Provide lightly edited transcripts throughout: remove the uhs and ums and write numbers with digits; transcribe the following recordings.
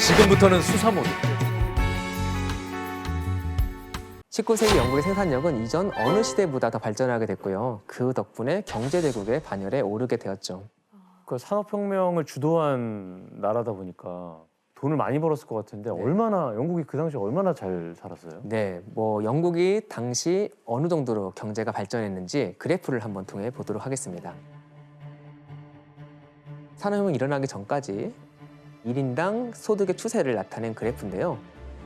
지금부터는 수사 모드. 19세기 영국의 생산력은 이전 어느 시대보다 더 발전하게 됐고요. 그 덕분에 경제대국의 반열에 오르게 되었죠. 그 산업혁명을 주도한 나라다 보니까 돈을 많이 벌었을 것 같은데 네. 얼마나 영국이 그 당시에 얼마나 잘 살았어요? 네, 영국이 당시 어느 정도로 경제가 발전했는지 그래프를 한번 통해 보도록 하겠습니다. 산업혁명이 일어나기 전까지 1인당 소득의 추세를 나타낸 그래프인데요.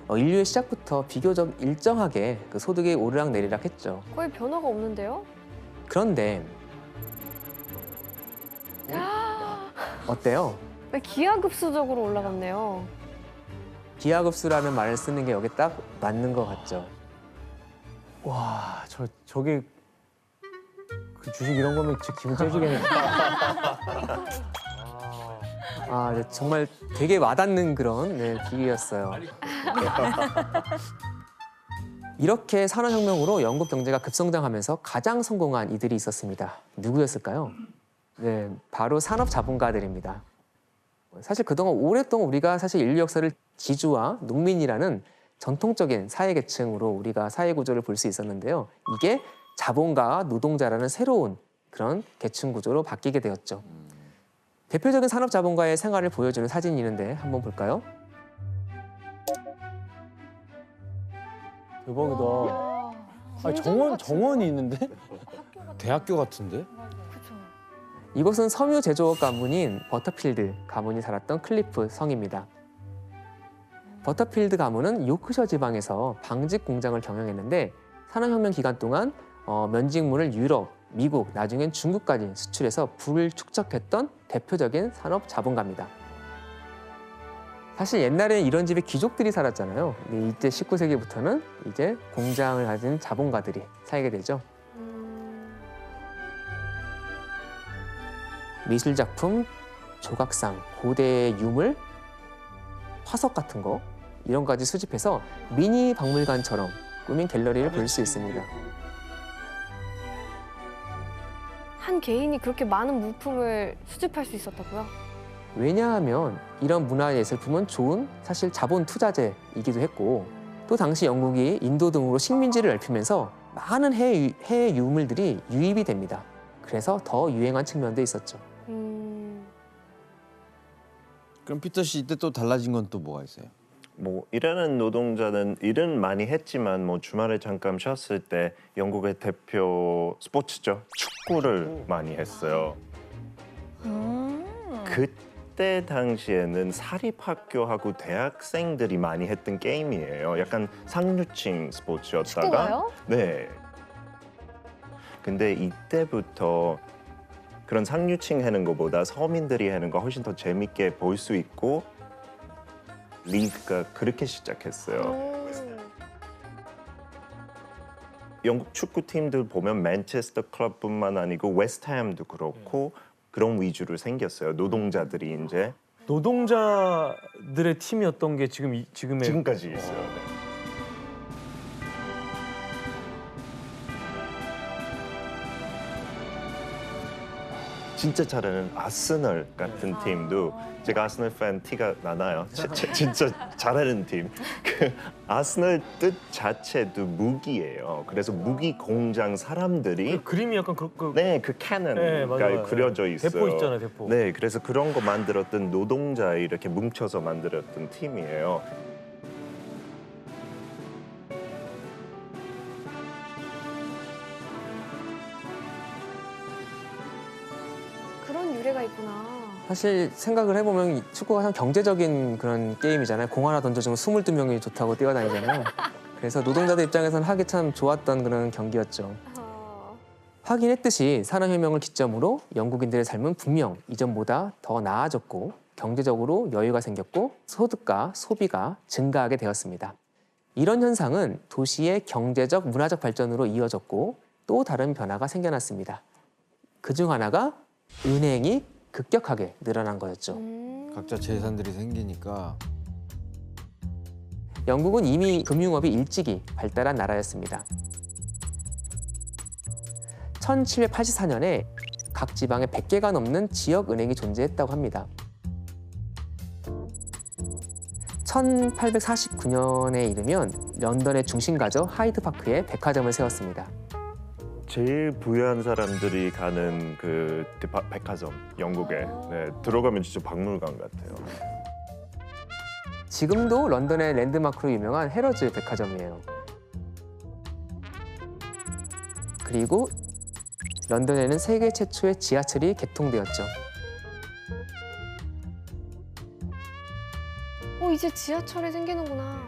인류의 시작부터 비교적 일정하게 그 소득이 오르락내리락 했죠. 거의 변화가 없는데요? 그런데 어때요? 왜 기하급수적으로 올라갔네요. 기하급수라는 말을 쓰는 게 여기 딱 맞는 것 같죠. 와, 저게 그 주식 이런 거면 진짜 기분 째지겠네. 네, 정말 되게 와닿는 그런 비유였어요. 이렇게 산업혁명으로 영국 경제가 급성장하면서 가장 성공한 이들이 있었습니다. 누구였을까요? 네, 바로 산업자본가들입니다. 사실 그동안 오랫동안 우리가 사실 인류 역사를 기주와 농민이라는 전통적인 사회계층으로 우리가 사회구조를 볼 수 있었는데요. 이게 자본가와 노동자라는 새로운 그런 계층 구조로 바뀌게 되었죠. 대표적인 산업자본가의 생활을 보여주는 사진이 있는데 한번 볼까요? 대박이다. 와, 아니, 궁전 정원이 있는데? 대학교 같은데? 그쵸. 이곳은 섬유 제조업 가문인 버터필드 가문이 살았던 클리프 성입니다. 버터필드 가문은 요크셔 지방에서 방직 공장을 경영했는데 산업혁명 기간 동안 면직물을 유럽, 미국, 나중엔 중국까지 수출해서 부를 축적했던 대표적인 산업 자본가입니다. 사실 옛날에는 이런 집에 귀족들이 살았잖아요. 근데 이때 19세기부터는 이제 공장을 가진 자본가들이 살게 되죠. 미술 작품, 조각상, 고대 유물, 화석 같은 거 이런 까지 수집해서 미니 박물관처럼 꾸민 갤러리를 볼 수 있습니다. 한 개인이 그렇게 많은 물품을 수집할 수 있었다고요? 왜냐하면 이런 문화예술품은 좋은 사실 자본 투자재이기도 했고 또 당시 영국이 인도 등으로 식민지를 넓히면서 많은 해외 유물들이 유입이 됩니다. 그래서 더 유행한 측면도 있었죠. 그럼 피터 씨 이때 또 달라진 건 또 뭐가 있어요? 뭐 일하는 노동자는 일은 많이 했지만 뭐 주말에 잠깐 쉬었을 때 영국의 대표 스포츠죠. 축구를 많이 했어요. 그때 당시에는 사립학교하고 대학생들이 많이 했던 게임이에요. 약간 상류층 스포츠였다가 축구가요? 네. 근데 이때부터 그런 상류층 하는 것보다 서민들이 하는 거 훨씬 더 재밌게 볼 수 있고 리그가 그렇게 시작했어요. 영국 축구팀들 보면 맨체스터 클럽뿐만 아니고 웨스트햄도 그렇고 그런 위주로 생겼어요. 노동자들이 이제 노동자들의 팀이었던 게 지금의 지금까지 있어요. 네. 진짜 잘하는 아스널 같은 팀도 제가 아스널 팬 티가 나나요? 진짜 잘하는 팀. 그 아스널 뜻 자체도 무기예요. 그래서 무기 공장 사람들이 그림이 약간 네, 그 캐논가 네, 맞아요. 그려져 있어요. 대포 있잖아요, 대포. 네, 그래서 그런 거 만들었던 노동자 이렇게 뭉쳐서 만들었던 팀이에요. 그런 유래가 있구나. 사실 생각을 해보면 축구가 참 경제적인 그런 게임이잖아요. 공 하나 던져주면 22명이 좋다고 뛰어다니잖아요. 그래서 노동자들 입장에서는 하기 참 좋았던 그런 경기였죠. 확인했듯이 산업혁명을 기점으로 영국인들의 삶은 분명 이전보다 더 나아졌고 경제적으로 여유가 생겼고 소득과 소비가 증가하게 되었습니다. 이런 현상은 도시의 경제적, 문화적 발전으로 이어졌고 또 다른 변화가 생겨났습니다. 그중 하나가 은행이 급격하게 늘어난 거였죠. 각자 재산들이 생기니까 영국은 이미 금융업이 일찍이 발달한 나라였습니다. 1784년에 각 지방에 100개가 넘는 지역은행이 존재했다고 합니다. 1849년에 이르면 런던의 중심가죠. 하이드 파크에 백화점을 세웠습니다. 제일 부유한 사람들이 가는 그 백화점 영국에 네, 들어가면 진짜 박물관 같아요. 지금도 런던의 랜드마크로 유명한 해러즈 백화점이에요. 그리고 런던에는 세계 최초의 지하철이 개통되었죠. 이제 지하철이 생기는구나.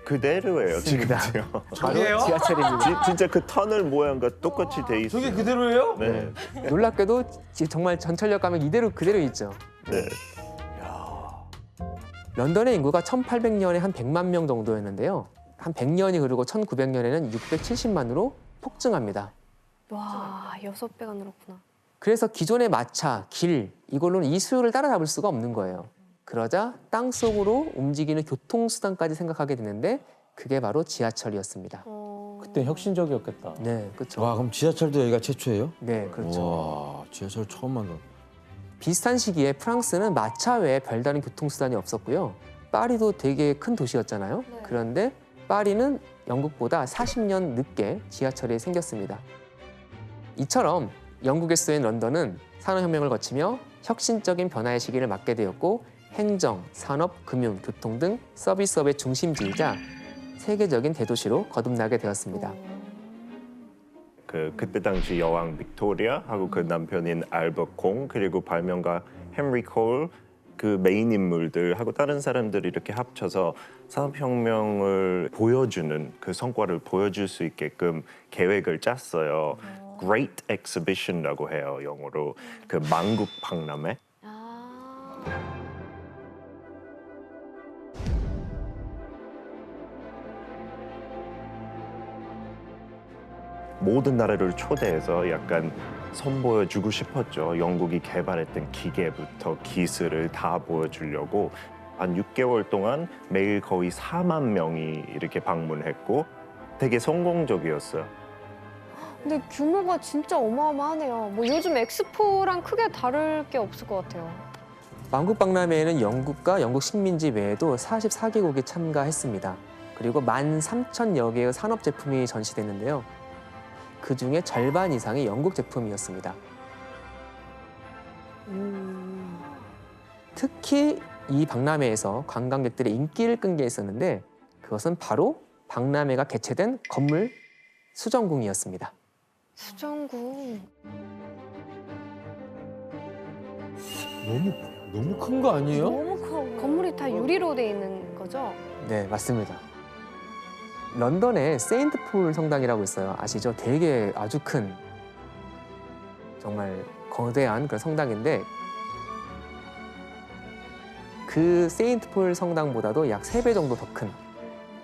그대로예요 맞습니다. 지금요. 바로 지하철입니다. 진짜 그 터널 모양과 똑같이 돼 있어요. 저게 그대로예요? 네. 놀랍게도 정말 전철역 가면 그대로 있죠. 네. 런던의 인구가 1800년에 한 100만 명 정도였는데요. 한 100년이 흐르고 1900년에는 670만으로 폭증합니다. 와, 6배가 늘었구나. 그래서 기존의 마차, 길 이걸로는 이 수요를 따라잡을 수가 없는 거예요. 그러자 땅속으로 움직이는 교통수단까지 생각하게 되는데 그게 바로 지하철이었습니다. 그때 혁신적이었겠다. 네, 그렇죠. 와 그럼 지하철도 여기가 최초예요? 네, 그렇죠. 와 지하철 처음 만든. 비슷한 시기에 프랑스는 마차 외에 별다른 교통수단이 없었고요. 파리도 되게 큰 도시였잖아요. 네. 그런데 파리는 영국보다 40년 늦게 지하철이 생겼습니다. 이처럼 영국에 쓰인 런던은 산업혁명을 거치며 혁신적인 변화의 시기를 맞게 되었고 행정, 산업, 금융, 교통 등 서비스업의 중심지이자 세계적인 대도시로 거듭나게 되었습니다. 그때 당시 여왕 빅토리아하고 그 남편인 알버트 콩 그리고 발명가 헨리 콜 그 메인 인물들하고 다른 사람들이 이렇게 합쳐서 산업혁명을 보여주는 그 성과를 보여줄 수 있게끔 계획을 짰어요. Great Exhibition이라고 해요, 영어로. 그 만국 박람회. 모든 나라를 초대해서 약간 선보여주고 싶었죠. 영국이 개발했던 기계부터 기술을 다 보여주려고 한 6개월 동안 매일 거의 4만 명이 이렇게 방문했고 되게 성공적이었어요. 근데 규모가 진짜 어마어마하네요. 뭐 요즘 엑스포랑 크게 다를 게 없을 것 같아요. 만국박람회에는 영국과 영국 식민지 외에도 44개국이 참가했습니다. 그리고 13,000여 개의 산업 제품이 전시됐는데요. 그 중에 절반 이상이 영국 제품이었습니다. 특히 이 박람회에서 관광객들의 인기를 끈 게 있었는데 그것은 바로 박람회가 개최된 건물 수정궁이었습니다. 수정궁. 너무 큰 거 아니에요? 너무 커. 건물이 다 유리로 돼 있는 거죠? 네, 맞습니다. 런던에 세인트 폴 성당이라고 있어요. 아시죠? 되게 아주 큰 정말 거대한 그런 성당인데 그 세인트 폴 성당보다도 약 3배 정도 더 큰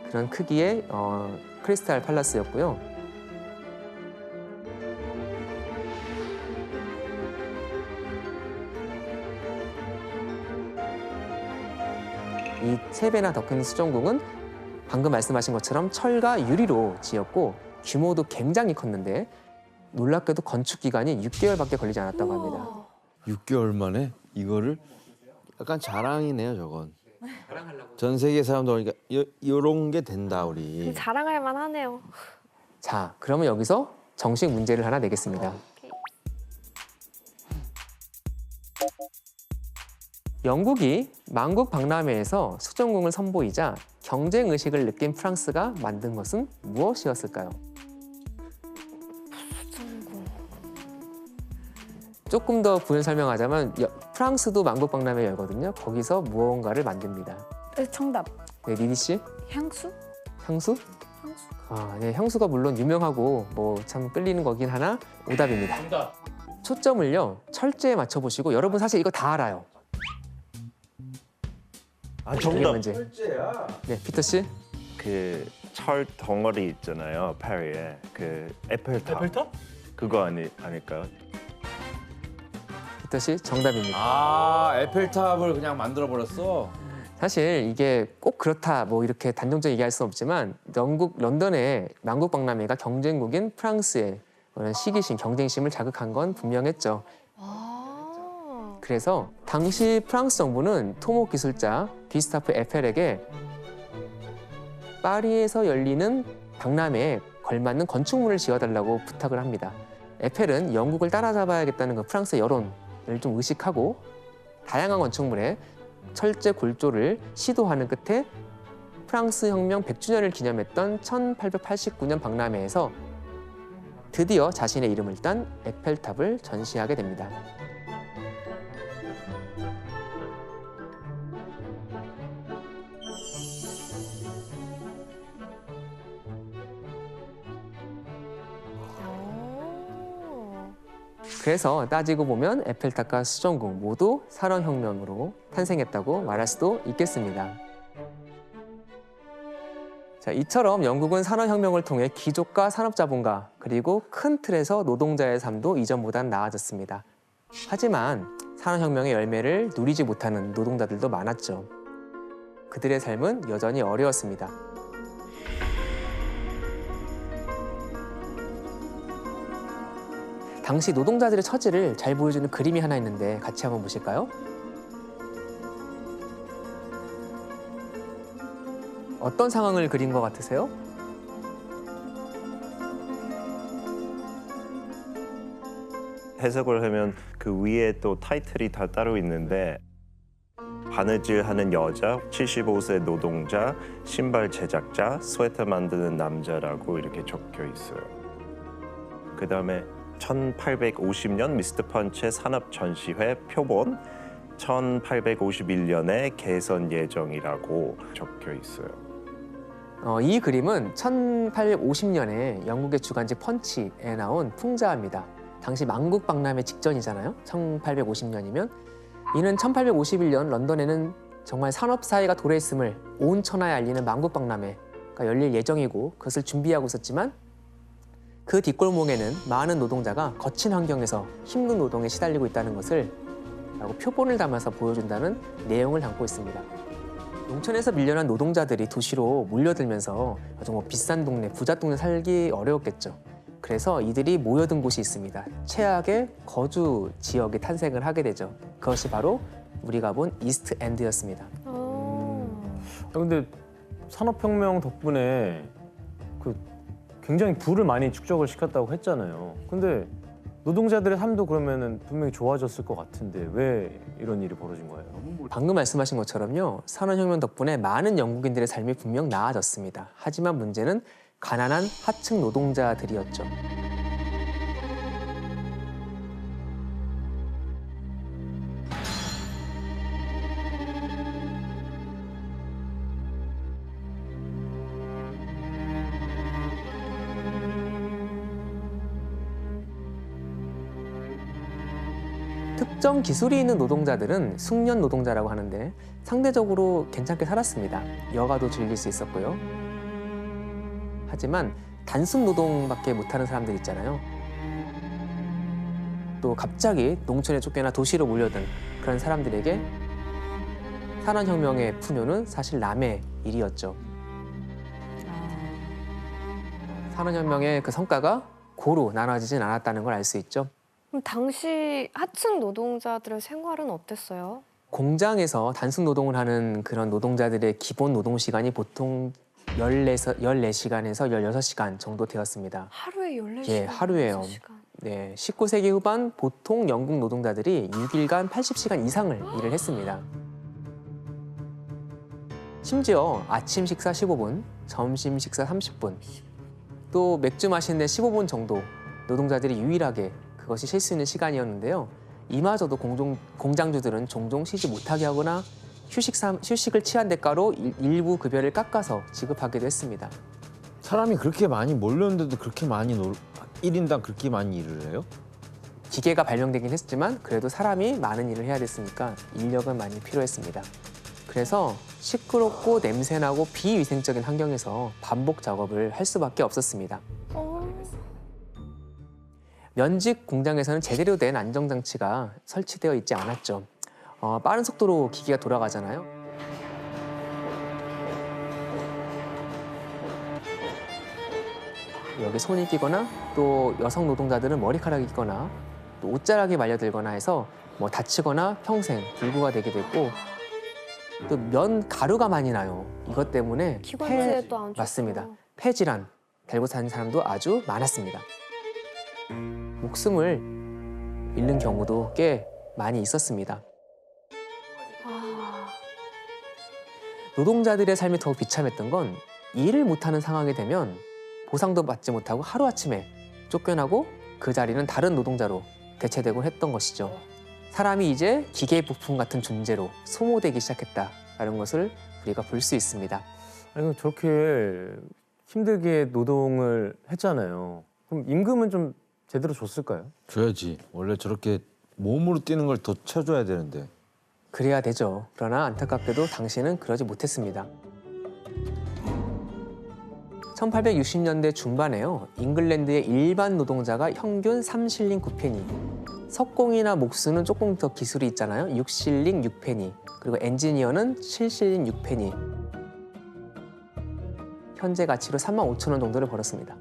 그런 크기의 크리스탈 팔라스였고요. 이 3배나 더 큰 수정궁은 방금 말씀하신 것처럼 철과 유리로 지었고 규모도 굉장히 컸는데 놀랍게도 건축 기간이 6개월밖에 걸리지 않았다고 합니다. 6개월 만에 이거를 약간 자랑이네요, 저건. 전 세계 사람들 오니까 이런 게 된다 우리. 자랑할 만하네요. 자, 그러면 여기서 정식 문제를 하나 내겠습니다. 영국이 만국 박람회에서 수정궁을 선보이자 경쟁 의식을 느낀 프랑스가 만든 것은 무엇이었을까요? 수정궁. 조금 더 부연 설명하자면 프랑스도 만국 박람회 열거든요. 거기서 무언가를 만듭니다. 정답. 네, 리디 씨, 향수? 향수? 향수. 아, 네, 향수가 물론 유명하고 뭐 참 끌리는 거긴 하나 오답입니다. 정답. 초점을요 철제에 맞춰 보시고 여러분 사실 이거 다 알아요. 아, 이게 정답. 문제. 네, 피터 씨. 그 철 덩어리 있잖아요, 파리에. 그 에펠탑. 에펠탑? 그거 아닐까요? 피터 씨 정답입니다. 아 에펠탑을 그냥 만들어 버렸어. 사실 이게 꼭 그렇다 뭐 이렇게 단정적으로 얘기할 수는 없지만 영국 런던의 만국 박람회가 경쟁국인 프랑스의 그런 시기심, 경쟁심을 자극한 건 분명했죠. 그래서 당시 프랑스 정부는 토목 기술자 귀스타프 에펠에게 파리에서 열리는 박람회에 걸맞는 건축물을 지어달라고 부탁을 합니다. 에펠은 영국을 따라잡아야겠다는 그 프랑스 여론을 좀 의식하고 다양한 건축물에 철제 골조를 시도하는 끝에 프랑스 혁명 100주년을 기념했던 1889년 박람회에서 드디어 자신의 이름을 딴 에펠탑을 전시하게 됩니다. 그래서 따지고 보면 에펠탑과 수정궁 모두 산업혁명으로 탄생했다고 말할 수도 있겠습니다. 자, 이처럼 영국은 산업혁명을 통해 귀족과 산업자본가 그리고 큰 틀에서 노동자의 삶도 이전보단 나아졌습니다. 하지만 산업혁명의 열매를 누리지 못하는 노동자들도 많았죠. 그들의 삶은 여전히 어려웠습니다. 당시 노동자들의 처지를 잘 보여주는 그림이 하나 있는데 같이 한번 보실까요? 어떤 상황을 그린 것 같으세요? 해석을 하면 그 위에 또 타이틀이 다 따로 있는데 바느질하는 여자, 75세 노동자, 신발 제작자, 스웨터 만드는 남자라고 이렇게 적혀 있어요. 그다음에 1850년 미스터 펀치의 산업 전시회 표본, 1851년에 개선 예정이라고 적혀 있어요. 이 그림은 1850년에 영국의 주간지 펀치에 나온 풍자입니다. 당시 만국 박람회 직전이잖아요. 1850년이면 이는 1851년 런던에는 정말 산업 사회가 도래했음을 온 천하에 알리는 만국 박람회가 열릴 예정이고 그것을 준비하고 있었지만 그 뒷골목에는 많은 노동자가 거친 환경에서 힘든 노동에 시달리고 있다는 것을 라고 표본을 담아서 보여준다는 내용을 담고 있습니다. 농촌에서 밀려난 노동자들이 도시로 몰려들면서 정말 비싼 동네, 부자 동네 살기 어려웠겠죠. 그래서 이들이 모여든 곳이 있습니다. 최악의 거주 지역이 탄생을 하게 되죠. 그것이 바로 우리가 본 이스트 엔드였습니다. 근데 산업혁명 덕분에 그 굉장히 부를 많이 축적을 시켰다고 했잖아요. 근데 노동자들의 삶도 그러면은 분명히 좋아졌을 것 같은데 왜 이런 일이 벌어진 거예요? 방금 말씀하신 것처럼요. 산업혁명 덕분에 많은 영국인들의 삶이 분명 나아졌습니다. 하지만 문제는 가난한 하층 노동자들이었죠. 특정 기술이 있는 노동자들은 숙련 노동자라고 하는데 상대적으로 괜찮게 살았습니다. 여가도 즐길 수 있었고요. 하지만 단순 노동밖에 못하는 사람들 있잖아요. 또 갑자기 농촌에 쫓겨나 도시로 몰려든 그런 사람들에게 산업혁명의 풍요는 사실 남의 일이었죠. 산업혁명의 그 성과가 고루 나눠지진 않았다는 걸 알 수 있죠. 그럼 당시 하층 노동자들의 생활은 어땠어요? 공장에서 단순 노동을 하는 그런 노동자들의 기본 노동 시간이 보통 14시간에서 16시간 정도 되었습니다. 하루에 14시간? 예, 하루에요. 6시간. 네, 19세기 후반 보통 영국 노동자들이 6일간 80시간 이상을 일을 했습니다. 심지어 아침 식사 15분, 점심 식사 30분, 또 맥주 마시는데 15분 정도 노동자들이 유일하게 그것이 쉴 수 있는 시간이었는데요. 이마저도 공장주들은 종종 쉬지 못하게 하거나 휴식을 취한 대가로 일부 급여를 깎아서 지급하기도 했습니다. 사람이 그렇게 많이 몰렸는데도 그렇게 많이 1인당 그렇게 많이 일을 해요? 기계가 발명되긴 했지만 그래도 사람이 많은 일을 해야 됐으니까 인력은 많이 필요했습니다. 그래서 시끄럽고 냄새나고 비위생적인 환경에서 반복 작업을 할 수밖에 없었습니다. 면직 공장에서는 제대로 된 안정장치가 설치되어 있지 않았죠. 빠른 속도로 기계가 돌아가잖아요. 여기 손이 끼거나 또 여성 노동자들은 머리카락이 끼거나 또 옷자락이 말려들거나 해서 뭐 다치거나 평생 불구가 되게 됐고 또 면 가루가 많이 나요. 이것 때문에 기관지에도 안 좋고. 맞습니다. 폐질환 달고 사는 사람도 아주 많았습니다. 목숨을 잃는 경우도 꽤 많이 있었습니다. 아, 노동자들의 삶이 더욱 비참했던 건 일을 못하는 상황이 되면 보상도 받지 못하고 하루아침에 쫓겨나고 그 자리는 다른 노동자로 대체되곤 했던 것이죠. 사람이 이제 기계 부품 같은 존재로 소모되기 시작했다라는 것을 우리가 볼 수 있습니다. 아니 그럼 저렇게 힘들게 노동을 했잖아요. 그럼 임금은 좀 제대로 줬을까요? 줘야지. 원래 저렇게 몸으로 뛰는 걸 더 쳐줘야 되는데. 그래야 되죠. 그러나 안타깝게도 당시는 그러지 못했습니다. 1860년대 중반에요. 잉글랜드의 일반 노동자가 평균 3실링 9페니, 석공이나 목수는 조금 더 기술이 있잖아요. 6실링 6페니, 그리고 엔지니어는 7실링 6페니. 현재 가치로 35,000원 정도를 벌었습니다.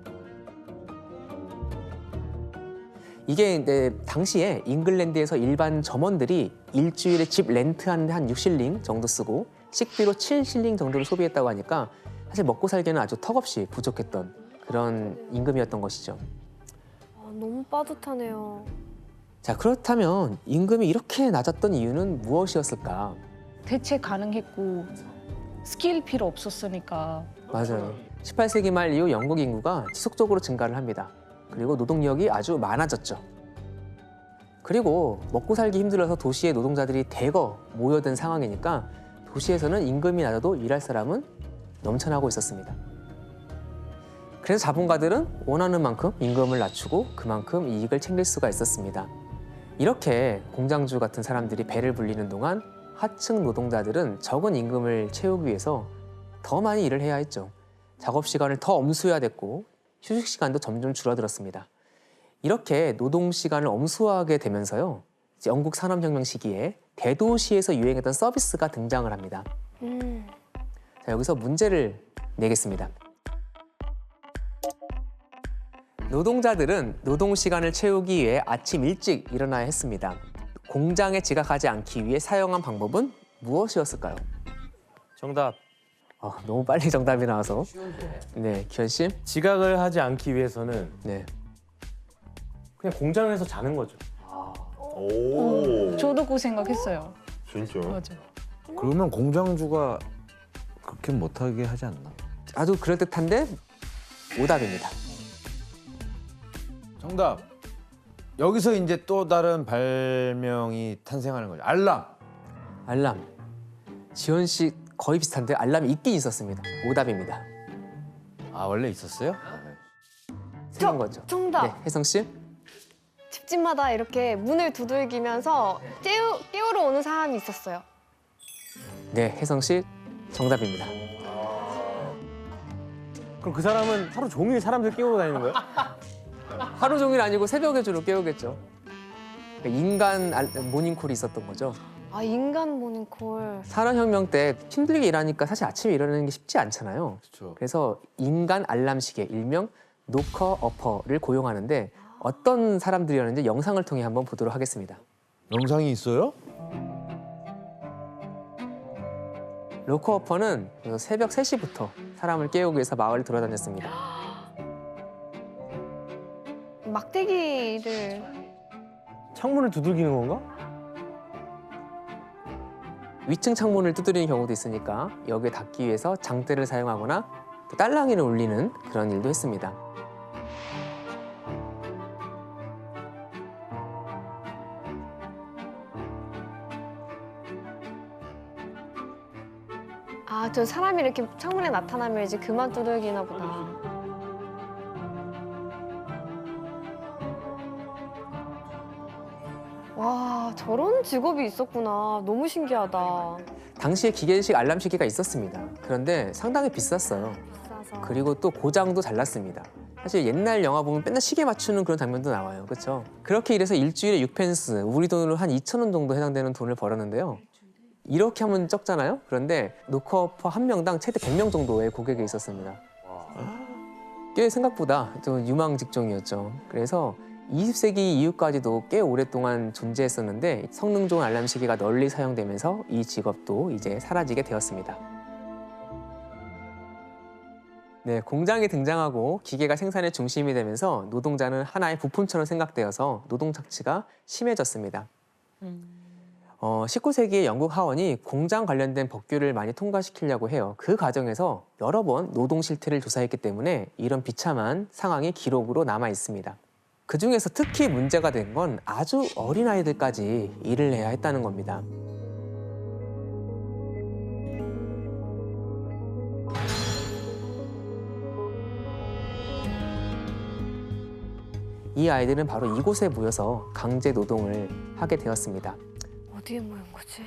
이게 이제 당시에 잉글랜드에서 일반 점원들이 일주일에 집 렌트하는데 한 6실링 정도 쓰고 식비로 7실링 정도를 소비했다고 하니까 사실 먹고 살기에는 아주 턱없이 부족했던 그런 임금이었던 것이죠. 아, 너무 빠듯하네요. 자, 그렇다면 임금이 이렇게 낮았던 이유는 무엇이었을까? 대체 가능했고 스킬 필요 없었으니까. 맞아요. 18세기 말 이후 영국 인구가 지속적으로 증가를 합니다. 그리고 노동력이 아주 많아졌죠. 그리고 먹고 살기 힘들어서 도시에 노동자들이 대거 모여든 상황이니까 도시에서는 임금이 낮아도 일할 사람은 넘쳐나고 있었습니다. 그래서 자본가들은 원하는 만큼 임금을 낮추고 그만큼 이익을 챙길 수가 있었습니다. 이렇게 공장주 같은 사람들이 배를 불리는 동안 하층 노동자들은 적은 임금을 채우기 위해서 더 많이 일을 해야 했죠. 작업 시간을 더 엄수해야 됐고 휴식 시간도 점점 줄어들었습니다. 이렇게 노동 시간을 엄수하게 되면서요. 이제 영국 산업혁명 시기에 대도시에서 유행했던 서비스가 등장을 합니다. 자, 여기서 문제를 내겠습니다. 노동자들은 노동 시간을 채우기 위해 아침 일찍 일어나야 했습니다. 공장에 지각하지 않기 위해 사용한 방법은 무엇이었을까요? 정답. 너무 빨리 정답이 나와서. 네, 기현 씨. 지각을 하지 않기 위해서는 네. 그냥 공장에서 자는 거죠. 오, 저도 그 생각했어요. 진짜. 맞아. 그러면 공장주가 그렇게 못하게 하지 않나? 아주 그럴듯한데 오답입니다. 정답. 여기서 이제 또 다른 발명이 탄생하는 거죠. 알람. 알람. 지현 씨 거의 비슷한데 알람이 있긴 있었습니다. 오답입니다. 아 원래 있었어요? 생긴 거죠. 정답. 네, 혜성 씨. 집집마다 이렇게 문을 두들기면서 깨우러 오는 사람이 있었어요. 네, 혜성 씨 정답입니다. 그럼 그 사람은 하루 종일 사람들 깨우고 다니는 거예요? 하루 종일 아니고 새벽에 주로 깨우겠죠. 그러니까 인간 모닝콜이 있었던 거죠. 아, 인간 모닝콜. 산업혁명 때 힘들게 일하니까 사실 아침에 일어나는 게 쉽지 않잖아요. 그렇죠. 그래서 인간 알람 시계, 일명 노커 어퍼를 고용하는데 어떤 사람들이었는지 영상을 통해 한번 보도록 하겠습니다. 영상이 있어요? 로커 어퍼는 새벽 3시부터 사람을 깨우기 위해서 마을을 돌아다녔습니다. 막대기를. 창문을 두들기는 건가? 위층 창문을 두드리는 경우도 있으니까 여기에 닿기 위해서 장대를 사용하거나 또 딸랑이를 울리는 그런 일도 했습니다. 아, 저 사람이 이렇게 창문에 나타나면 이제 그만 두들기나 보다. 와, 저런 직업이 있었구나. 너무 신기하다. 당시에 기계식 알람 시계가 있었습니다. 그런데 상당히 비쌌어요. 비싸서. 그리고 또 고장도 잘 났습니다. 사실 옛날 영화 보면 맨날 시계 맞추는 그런 장면도 나와요. 그렇죠? 그렇게 일해서 일주일에 6펜스, 우리 돈으로 한 2,000원 정도 해당되는 돈을 벌었는데요. 이렇게 하면 적잖아요? 그런데 노커어퍼 한 명당 최대 100명 정도의 고객이 있었습니다. 꽤 생각보다 좀 유망 직종이었죠. 그래서 20세기 이후까지도 꽤 오랫동안 존재했었는데 성능 좋은 알람 시계가 널리 사용되면서 이 직업도 이제 사라지게 되었습니다. 네, 공장이 등장하고 기계가 생산의 중심이 되면서 노동자는 하나의 부품처럼 생각되어서 노동 착취가 심해졌습니다. 19세기에 영국 하원이 공장 관련된 법규를 많이 통과시키려고 해요. 그 과정에서 여러 번 노동 실태를 조사했기 때문에 이런 비참한 상황이 기록으로 남아 있습니다. 그 중에서 특히 문제가 된 건 아주 어린 아이들까지 일을 해야 했다는 겁니다. 이 아이들은 바로 이곳에 모여서 강제 노동을 하게 되었습니다. 어디에 모인 거지?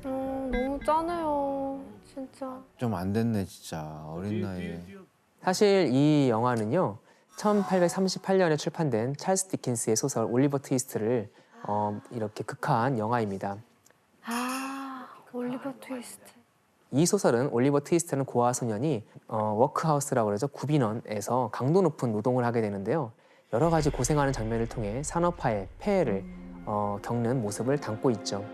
너무 짠해요, 진짜. 좀 안 됐네 진짜 어린 나이에. 사실 이 영화는요, 1838년에 출판된 찰스 디킨스의 소설 올리버 트위스트를 이렇게 극화한 영화입니다. 아, 올리버 트위스트. 이 소설은 올리버 트위스트는 고아 소년이 워크하우스라고 그러죠. 구빈원에서 강도 높은 노동을 하게 되는데요. 여러 가지 고생하는 장면을 통해 산업화의 폐해를 겪는 모습을 담고 있죠.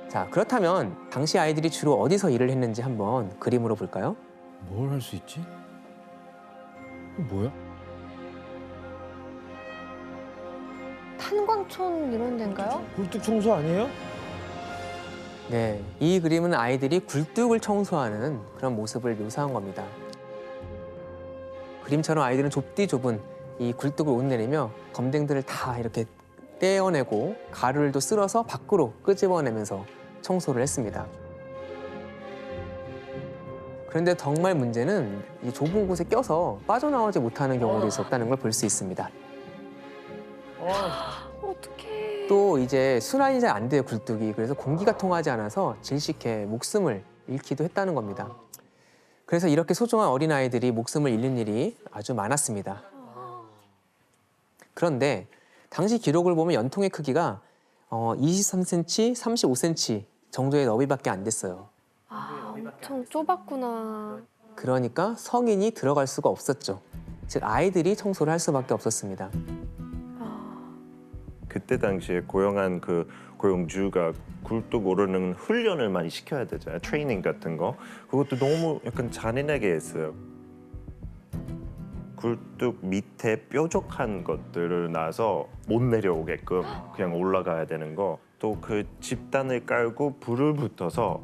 자, 그렇다면 당시 아이들이 주로 어디서 일을 했는지 한번 그림으로 볼까요? 뭘 할 수 있지? 이거 뭐야? 탄광촌 이런 데인가요? 굴뚝 청소 아니에요? 네, 이 그림은 아이들이 굴뚝을 청소하는 그런 모습을 묘사한 겁니다. 그림처럼 아이들은 좁디 좁은 이 굴뚝을 오내리며 검댕들을 다 이렇게 떼어내고 가루를 또 쓸어서 밖으로 끄집어내면서 청소를 했습니다. 그런데 정말 문제는 이 좁은 곳에 껴서 빠져나오지 못하는 경우도 있었다는 걸 볼 수 있습니다. 어떡해. 또 이제 순환이 잘 안 돼요, 굴뚝이. 그래서 공기가 통하지 않아서 질식해 목숨을 잃기도 했다는 겁니다. 그래서 이렇게 소중한 어린아이들이 목숨을 잃는 일이 아주 많았습니다. 그런데 당시 기록을 보면 연통의 크기가 23cm, 35cm 정도의 너비밖에 안 됐어요. 아, 엄청 좁았구나. 그러니까 성인이 들어갈 수가 없었죠. 즉 아이들이 청소를 할 수밖에 없었습니다. 그때 당시에 고용한 그 고용주가 굴뚝 오르는 훈련을 많이 시켜야 되잖아요. 트레이닝 같은 거. 그것도 너무 약간 잔인하게 했어요. 굴뚝 밑에 뾰족한 것들을 놔서 못 내려오게끔 그냥 올라가야 되는 거. 또 그 집단을 깔고 불을 붙어서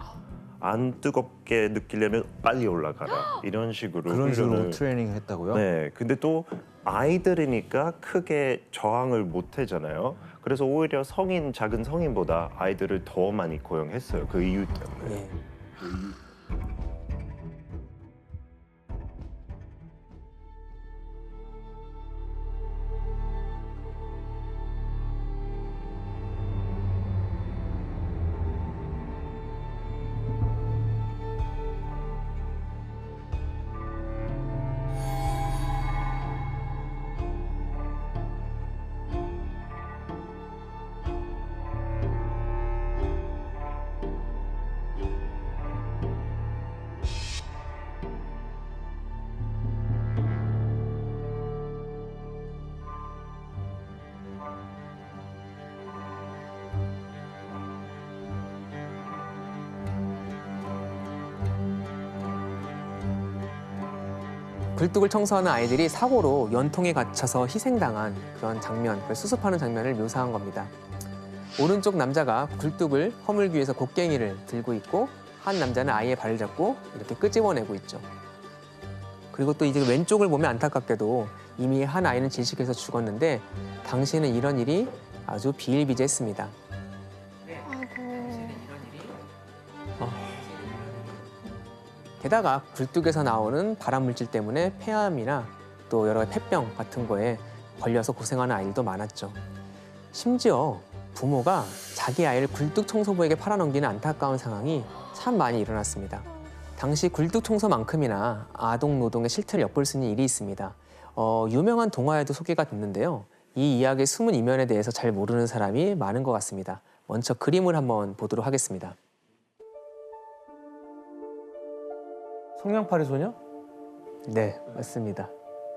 안 뜨겁게 느끼려면 빨리 올라가라. 이런 식으로 그런 식으로 훈련을. 트레이닝 했다고요? 네, 근데 또 아이들이니까 크게 저항을 못 하잖아요. 그래서 오히려 작은 성인보다 아이들을 더 많이 고용했어요. 그 이유 때문에. 예. 굴뚝을 청소하는 아이들이 사고로 연통에 갇혀서 희생당한 그런 장면, 그걸 수습하는 장면을 묘사한 겁니다. 오른쪽 남자가 굴뚝을 허물기 위해서 곡괭이를 들고 있고 한 남자는 아이의 발을 잡고 이렇게 끄집어내고 있죠. 그리고 또 이제 왼쪽을 보면 안타깝게도 이미 한 아이는 질식해서 죽었는데 당시에는 이런 일이 아주 비일비재했습니다. 아이고. 게다가 굴뚝에서 나오는 발암 물질 때문에 폐암이나 또 여러 가지 폐병 같은 거에 걸려서 고생하는 아이들도 많았죠. 심지어 부모가 자기 아이를 굴뚝 청소부에게 팔아넘기는 안타까운 상황이 참 많이 일어났습니다. 당시 굴뚝 청소만큼이나 아동 노동의 실태를 엿볼 수 있는 일이 있습니다. 유명한 동화에도 소개가 됐는데요. 이 이야기의 숨은 이면에 대해서 잘 모르는 사람이 많은 것 같습니다. 먼저 그림을 한번 보도록 하겠습니다. 성냥팔이 소녀? 네, 맞습니다.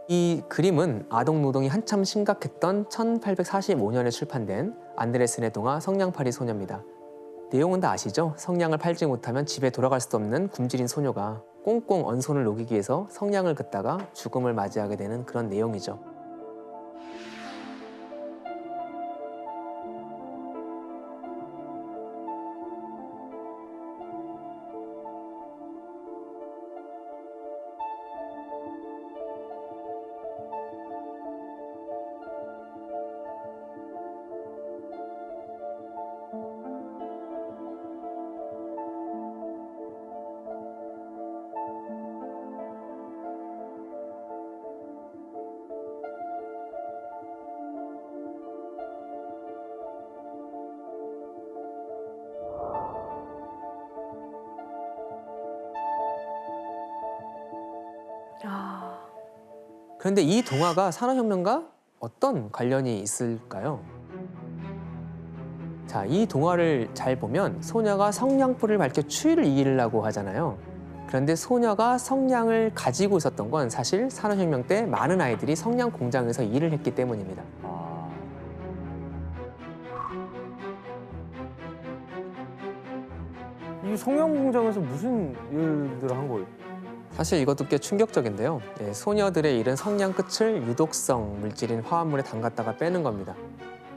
이 그림은 아동 노동이 한참 심각했던 1845년에 출판된 안데르센의 동화 성냥팔이 소녀입니다. 내용은 다 아시죠? 성냥을 팔지 못하면 집에 돌아갈 수도 없는 굶주린 소녀가 꽁꽁 언손을 녹이기 위해서 성냥을 긋다가 죽음을 맞이하게 되는 그런 내용이죠. 아, 그런데 이 동화가 산업혁명과 어떤 관련이 있을까요? 자, 이 동화를 잘 보면 소녀가 성냥불을 밝혀 추위를 이기려고 하잖아요. 그런데 소녀가 성냥을 가지고 있었던 건 사실 산업혁명 때 많은 아이들이 성냥 공장에서 일을 했기 때문입니다. 이 성냥 공장에서 무슨 일들을 한 거예요? 사실 이것도 꽤 충격적인데요. 소녀들의 일은 성냥 끝을 유독성 물질인 화합물에 담갔다가 빼는 겁니다.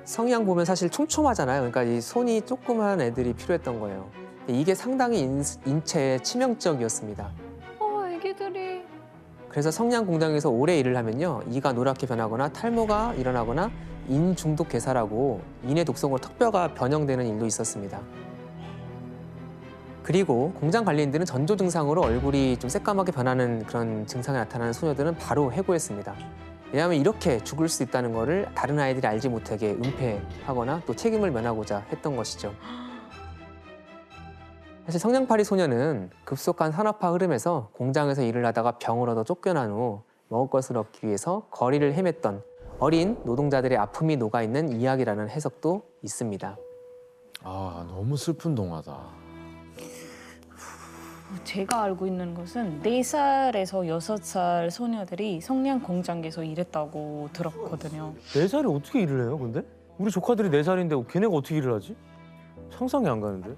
성냥 보면 사실 촘촘하잖아요. 그러니까 이 손이 조그만 애들이 필요했던 거예요. 이게 상당히 인체에 치명적이었습니다. 애기들이. 그래서 성냥 공장에서 오래 일을 하면요, 이가 노랗게 변하거나 탈모가 일어나거나 인 중독 괴사라고 인의 독성으로 턱뼈가 변형되는 일도 있었습니다. 그리고 공장 관리인들은 전조 증상으로 얼굴이 좀 새까맣게 변하는 그런 증상이 나타나는 소녀들은 바로 해고했습니다. 왜냐하면 이렇게 죽을 수 있다는 것을 다른 아이들이 알지 못하게 은폐하거나 또 책임을 면하고자 했던 것이죠. 사실 성냥팔이 소녀는 급속한 산업화 흐름에서 공장에서 일을 하다가 병을 얻어 쫓겨난 후 먹을 것을 얻기 위해서 거리를 헤맸던 어린 노동자들의 아픔이 녹아있는 이야기라는 해석도 있습니다. 아, 너무 슬픈 동화다. 제가 알고 있는 것은 4살에서 6살 소녀들이 성냥 공장에서 일했다고 들었거든요. 4살이 어떻게 일을 해요, 근데? 우리 조카들이 4살인데 걔네가 어떻게 일을 하지? 상상이 안 가는데.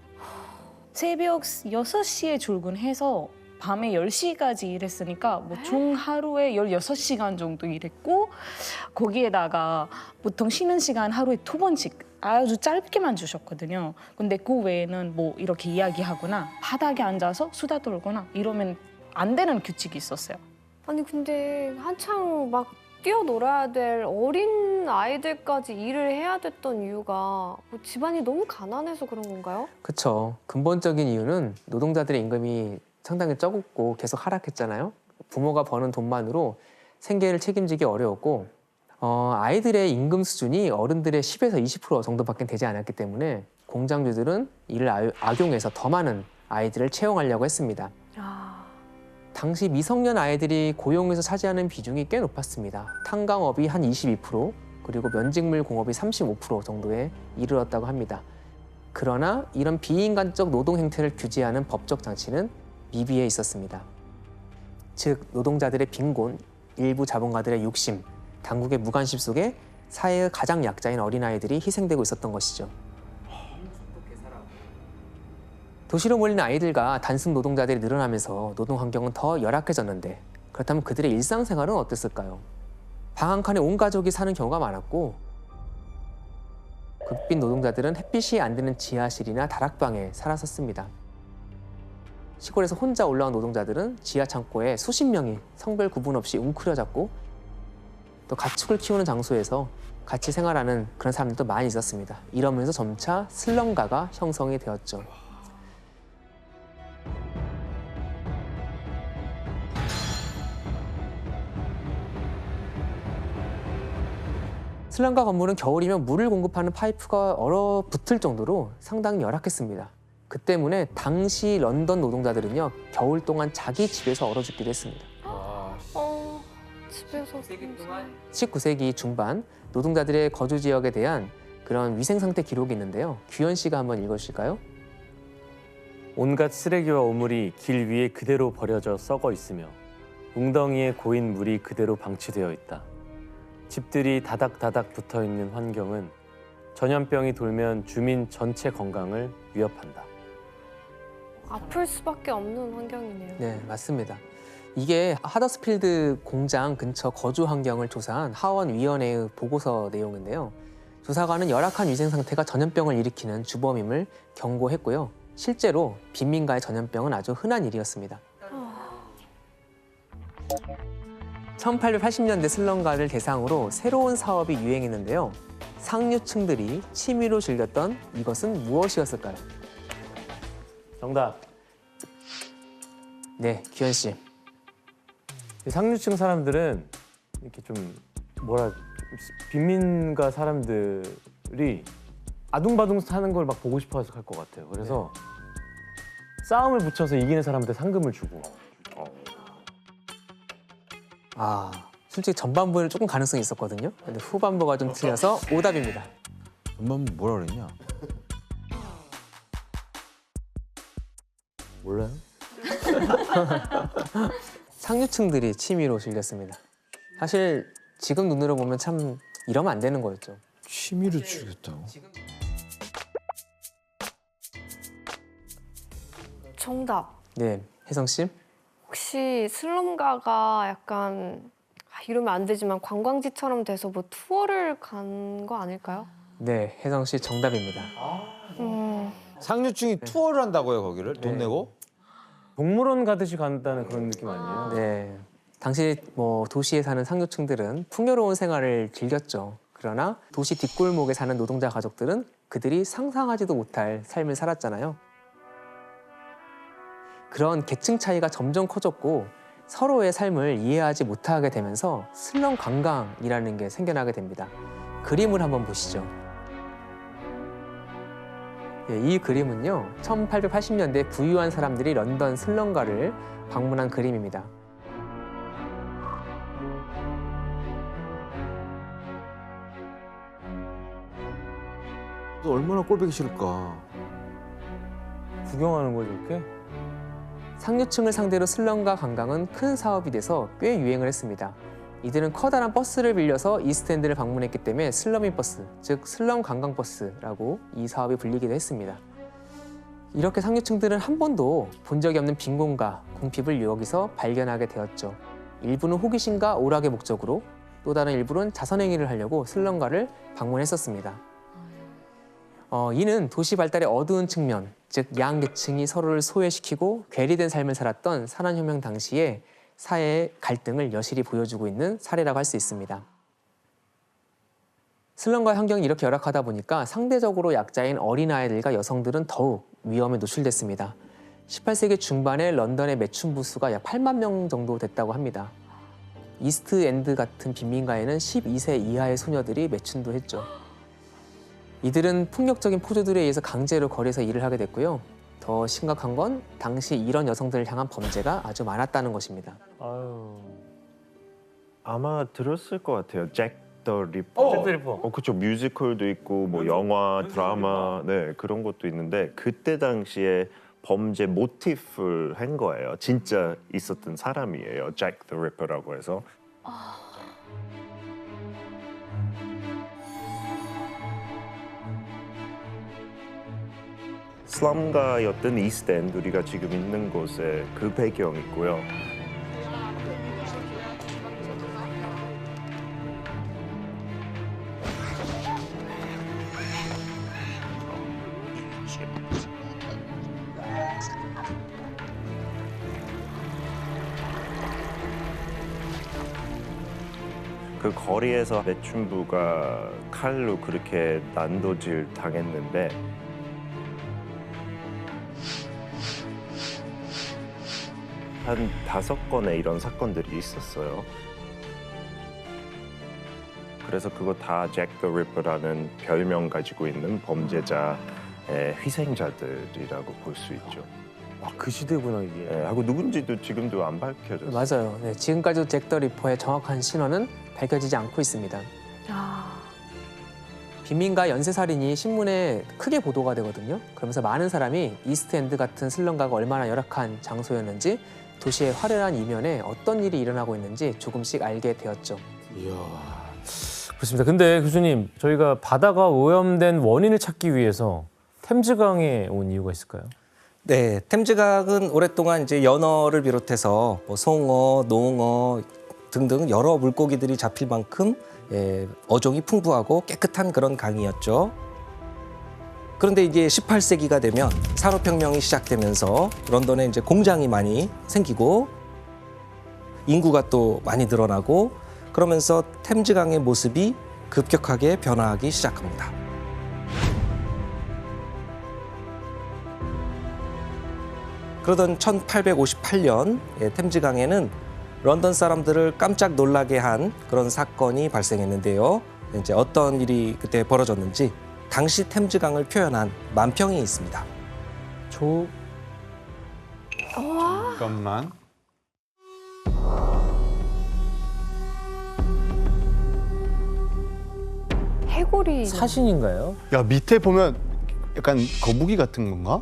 새벽 6시에 출근해서 밤에 10시까지 일했으니까 뭐 총 하루에 16시간 정도 일했고 거기에다가 보통 쉬는 시간 하루에 2번씩 아주 짧게만 주셨거든요. 근데 그 외에는 뭐 이렇게 이야기하거나 바닥에 앉아서 수다 떨거나 이러면 안 되는 규칙이 있었어요. 아니 근데 한창 막 뛰어놀아야 될 어린 아이들까지 일을 해야 됐던 이유가 뭐 집안이 너무 가난해서 그런 건가요? 그쵸. 근본적인 이유는 노동자들의 임금이 상당히 적었고 계속 하락했잖아요. 부모가 버는 돈만으로 생계를 책임지기 어려웠고 아이들의 임금 수준이 어른들의 10에서 20% 정도밖에 되지 않았기 때문에 공장주들은 이를 악용해서 더 많은 아이들을 채용하려고 했습니다. 당시 미성년 아이들이 고용에서 차지하는 비중이 꽤 높았습니다. 탄광업이 한 22%, 그리고 면직물 공업이 35% 정도에 이르렀다고 합니다. 그러나 이런 비인간적 노동 행태를 규제하는 법적 장치는 미비해 있었습니다. 즉, 노동자들의 빈곤, 일부 자본가들의 욕심, 당국의 무관심 속에 사회의 가장 약자인 어린아이들이 희생되고 있었던 것이죠. 도시로 몰리는 아이들과 단순 노동자들이 늘어나면서 노동 환경은 더 열악해졌는데 그렇다면 그들의 일상생활은 어땠을까요? 방 한 칸에 온 가족이 사는 경우가 많았고 극빈 노동자들은 햇빛이 안 드는 지하실이나 다락방에 살았었습니다. 시골에서 혼자 올라온 노동자들은 지하 창고에 수십 명이 성별 구분 없이 웅크려잡고 또 가축을 키우는 장소에서 같이 생활하는 그런 사람들도 많이 있었습니다. 이러면서 점차 슬럼가가 형성이 되었죠. 슬럼가 건물은 겨울이면 물을 공급하는 파이프가 얼어붙을 정도로 상당히 열악했습니다. 그 때문에 당시 런던 노동자들은요, 겨울 동안 자기 집에서 얼어 죽기도 했습니다. 집에서 19세기 중반 노동자들의 거주 지역에 대한 그런 위생 상태 기록이 있는데요. 규현 씨가 한번 읽어주실까요? 온갖 쓰레기와 오물이 길 위에 그대로 버려져 썩어 있으며 웅덩이에 고인 물이 그대로 방치되어 있다. 집들이 다닥다닥 붙어 있는 환경은 전염병이 돌면 주민 전체 건강을 위협한다. 아플 수밖에 없는 환경이네요. 네, 맞습니다. 이게 하더스필드 공장 근처 거주 환경을 조사한 하원위원회의 보고서 내용인데요. 조사관은 열악한 위생 상태가 전염병을 일으키는 주범임을 경고했고요. 실제로 빈민가의 전염병은 아주 흔한 일이었습니다. 1880년대 슬럼가를 대상으로 새로운 사업이 유행했는데요. 상류층들이 취미로 즐겼던 이것은 무엇이었을까요? 정답. 네, 규현 씨. 상류층 사람들은 이렇게 좀 빈민가 사람들이 아둥바둥 사는 걸 막 보고 싶어서 할 것 같아요. 그래서 싸움을 붙여서 이기는 사람한테 상금을 주고. 솔직히 전반부에는 조금 가능성이 있었거든요. 근데 후반부가 좀 틀려서 오답입니다. 엄마 뭐라 그랬냐? 몰라요? 상류층들이 취미로 즐겼습니다. 사실 지금 눈으로 보면 참 이러면 안 되는 거였죠. 취미로 죽였다고? 정답. 네, 혜성 씨. 혹시 슬럼가가 약간 이러면 안 되지만 관광지처럼 돼서 뭐 투어를 간 거 아닐까요? 네, 혜성 씨 정답입니다. 상류층이 투어를 한다고요, 거기를? 돈 네. 내고? 동물원 가듯이 간다는 그런 느낌 아니에요? 네, 당시 도시에 사는 상류층들은 풍요로운 생활을 즐겼죠. 그러나 도시 뒷골목에 사는 노동자 가족들은 그들이 상상하지도 못할 삶을 살았잖아요. 그런 계층 차이가 점점 커졌고 서로의 삶을 이해하지 못하게 되면서 슬럼 관광이라는 게 생겨나게 됩니다. 그림을 한번 보시죠. 이 그림은요, 1880년대 부유한 사람들이 런던 슬럼가를 방문한 그림입니다. 또 얼마나 꼴보기 싫을까? 구경하는 거죠, 이렇게? 상류층을 상대로 슬럼가 관광은 큰 사업이 돼서 꽤 유행을 했습니다. 이들은 커다란 버스를 빌려서 이스트엔드를 방문했기 때문에 슬럼인 버스, 즉 슬럼 관광버스라고 이 사업이 불리기도 했습니다. 이렇게 상류층들은 한 번도 본 적이 없는 빈곤과 궁핍을 여기서 발견하게 되었죠. 일부는 호기심과 오락의 목적으로, 또 다른 일부는 자선행위를 하려고 슬럼가를 방문했었습니다. 이는 도시 발달의 어두운 측면, 즉 양계층이 서로를 소외시키고 괴리된 삶을 살았던 산업혁명 당시의 사회의 갈등을 여실히 보여주고 있는 사례라고 할 수 있습니다. 슬럼가 환경이 이렇게 열악하다 보니까 상대적으로 약자인 어린아이들과 여성들은 더욱 위험에 노출됐습니다. 18세기 중반에 런던의 매춘부 수가 약 8만 명 정도 됐다고 합니다. 이스트엔드 같은 빈민가에는 12세 이하의 소녀들이 매춘도 했죠. 이들은 폭력적인 포조들에 의해서 강제로 거리에서 일을 하게 됐고요. 더 심각한 건 당시 이런 여성들을 향한 범죄가 아주 많았다는 것입니다. 아유. 아마 들었을 것 같아요. 잭 더 리퍼. 잭 더 리퍼. 그렇죠. 뮤지컬도 있고 뭐 영화, 드라마, 네 그런 것도 있는데 그때 당시에 범죄 모티프를 한 거예요. 진짜 있었던 사람이에요. 잭 더 리퍼라고 해서. 슬럼가였던 이스트엔드 우리가 지금 있는 곳에 그 배경이고요. 그 거리에서 매춘부가 칼로 그렇게 난도질 당했는데 한 5건의 이런 사건들이 있었어요. 그래서 그거 다 잭 더 리퍼라는 별명 가지고 있는 범죄자의 희생자들이라고 볼 수 있죠. 아, 그 시대구나 이게. 예, 하고 누군지도 지금도 안 밝혀졌어요. 맞아요. 네, 지금까지도 잭 더 리퍼의 정확한 신원은 밝혀지지 않고 있습니다. 아, 빈민가 연쇄살인이 신문에 크게 보도가 되거든요. 그러면서 많은 사람이 이스트엔드 같은 슬럼가가 얼마나 열악한 장소였는지 도시의 화려한 이면에 어떤 일이 일어나고 있는지 조금씩 알게 되었죠. 이야. 그렇습니다. 근데 교수님, 저희가 바다가 오염된 원인을 찾기 위해서 템즈강에 온 이유가 있을까요? 네, 템즈강은 오랫동안 이제 연어를 비롯해서 뭐 송어, 농어 등등 여러 물고기들이 잡힐 만큼 어종이 풍부하고 깨끗한 그런 강이었죠. 그런데 이제 18세기가 되면 산업혁명이 시작되면서 런던에 이제 공장이 많이 생기고 인구가 또 많이 늘어나고 그러면서 템즈강의 모습이 급격하게 변화하기 시작합니다. 그러던 1858년 템즈강에는 런던 사람들을 깜짝 놀라게 한 그런 사건이 발생했는데요. 이제 어떤 일이 그때 벌어졌는지 당시 템즈강을 표현한 만평이 있습니다. 잠깐만. 해골이. 사신인가요? 야 밑에 보면 약간 거북이 같은 건가?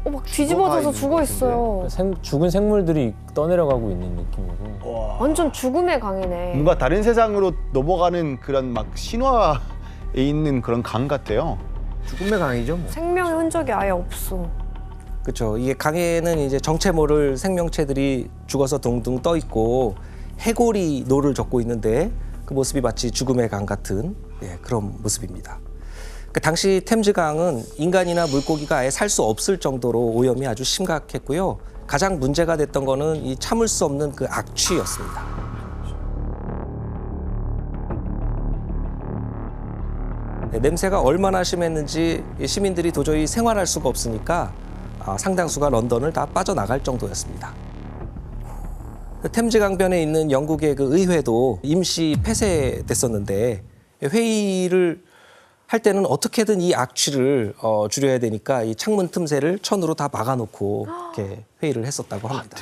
막 뒤집어져서 죽어 있어요. 죽은 생물들이 떠내려가고 있는 느낌이고. 완전 죽음의 강이네. 뭔가 다른 세상으로 넘어가는 그런 막 신화에 있는 그런 강 같아요. 죽음의 강이죠 뭐. 생명의 흔적이 아예 없어. 그렇죠. 이게 강에는 이제 정체 모를 생명체들이 죽어서 둥둥 떠 있고 해골이 노를 젓고 있는데 그 모습이 마치 죽음의 강 같은 그런 모습입니다. 그 당시 템즈강은 인간이나 물고기가 아예 살 수 없을 정도로 오염이 아주 심각했고요. 가장 문제가 됐던 거는 이 참을 수 없는 그 악취였습니다. 냄새가 얼마나 심했는지 시민들이 도저히 생활할 수가 없으니까 상당수가 런던을 다 빠져나갈 정도였습니다. 템즈강변에 있는 영국의 그 의회도 임시 폐쇄됐었는데 회의를 할 때는 어떻게든 이 악취를 줄여야 되니까 이 창문 틈새를 천으로 다 막아놓고 이렇게 회의를 했었다고 합니다.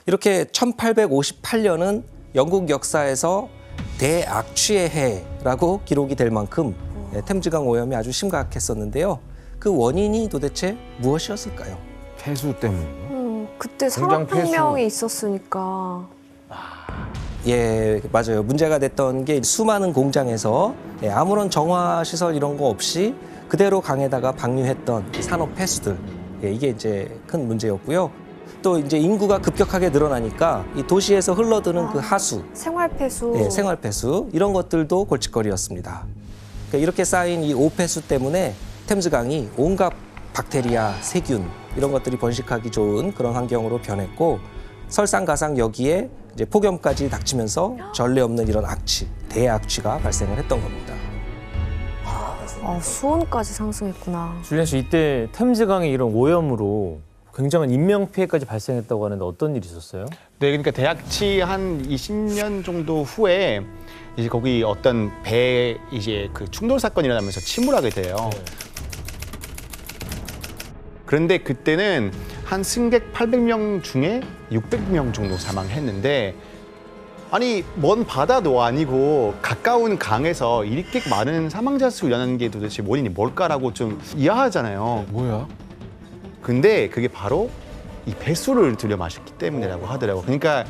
이렇게 1858년은 영국 역사에서 대악취의 해라고 기록이 될 만큼 템즈강 오염이 아주 심각했었는데요. 그 원인이 도대체 무엇이었을까요? 폐수 때문에. 그때 공장 산업혁명이 있었으니까. 예, 맞아요. 문제가 됐던 게 수많은 공장에서 아무런 정화 시설 이런 거 없이 그대로 강에다가 방류했던 산업 폐수들. 이게 이제 큰 문제였고요. 또 이제 인구가 급격하게 늘어나니까 이 도시에서 흘러드는 그 하수, 생활폐수. 생활폐수 이런 것들도 골칫거리였습니다. 그러니까 이렇게 쌓인 이 오폐수 때문에 템즈강이 온갖 박테리아, 세균 이런 것들이 번식하기 좋은 그런 환경으로 변했고 설상가상 여기에 이제 폭염까지 닥치면서 전례 없는 이런 악취, 대악취가 발생을 했던 겁니다. 수온까지 상승했구나. 줄리안 씨, 이때 템즈강의 이런 오염으로 굉장한 인명 피해까지 발생했다고 하는데 어떤 일이 있었어요? 네, 그러니까 대학치 한 20년 정도 후에 이제 거기 어떤 배 이제 그 충돌 사건이 일어나면서 침몰하게 돼요. 그런데 그때는 한 승객 800명 중에 600명 정도 사망했는데 아니 먼 바다도 아니고 가까운 강에서 이렇게 많은 사망자 수 일어나는 게 도대체 원인이 뭘까라고 좀 이해하잖아요. 뭐야? 근데 그게 바로 이 배수를 들여 마셨기 때문이라고 하더라고요. 그러니까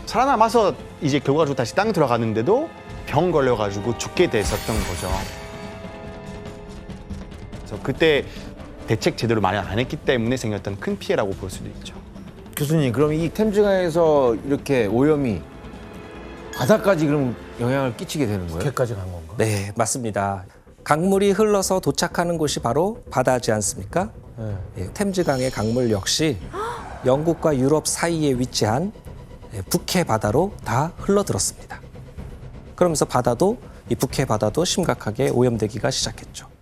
살아남아서 이제 결과적으로 다시 땅에 들어갔는데도 병 걸려가지고 죽게 됐었던 거죠. 그래서 그때 대책 제대로 많이 안 했기 때문에 생겼던 큰 피해라고 볼 수도 있죠. 교수님, 그럼 이 템즈강에서 이렇게 오염이 바다까지 그럼 영향을 끼치게 되는 거예요? 그렇게까지 간 건가? 네, 맞습니다. 강물이 흘러서 도착하는 곳이 바로 바다지 않습니까? 템즈강의 강물 역시 영국과 유럽 사이에 위치한 북해 바다로 다 흘러들었습니다. 그러면서 바다도 이 북해 바다도 심각하게 오염되기가 시작했죠.